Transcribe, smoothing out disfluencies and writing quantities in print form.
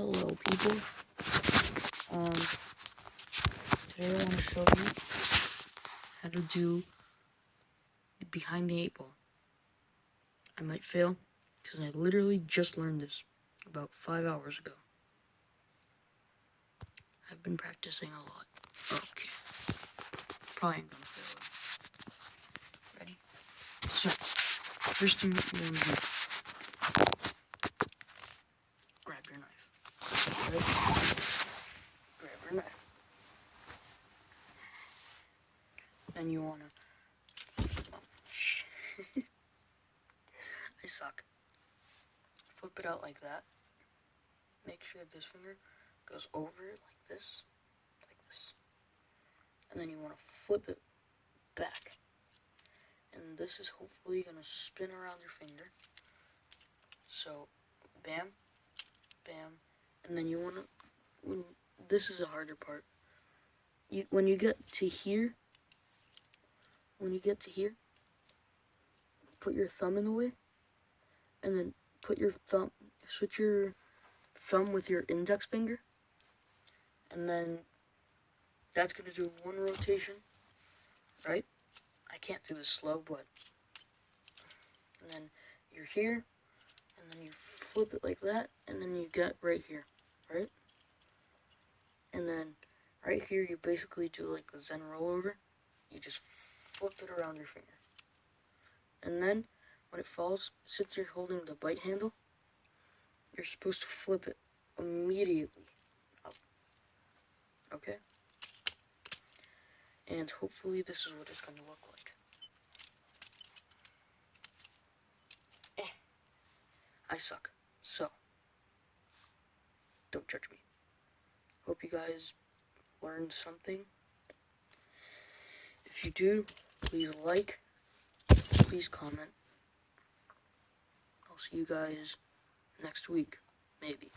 Hello people, today I want to show you how to do behind the 8 ball. I might fail, because I literally just learned this about 5 hours ago. I've been practicing a lot. Okay, probably ain't gonna fail it. Ready? So, first thing that you want to do, grab your knife. Right? Grab your knife. Then you want to, I suck. Flip it out like that. Make sure this finger goes over it like this. And then you want to flip it back. And this is hopefully going to spin around your finger. So, bam, bam. And then you want to, this is the harder part. When you get to here, put your thumb in the way. And then switch your thumb with your index finger. And then that's going to do one rotation, right? I can't do this slow, but, and then you're here, and then you flip it like that, and then you get right here, right? And then right here, you basically do like the Zen rollover. You just flip it around your finger. And then when it falls, since you're holding the bite handle, you're supposed to flip it immediately up. Okay? And hopefully this is what it's going to look like. I suck. So, don't judge me. Hope you guys learned something. If you do, please like, please comment. I'll see you guys next week, maybe.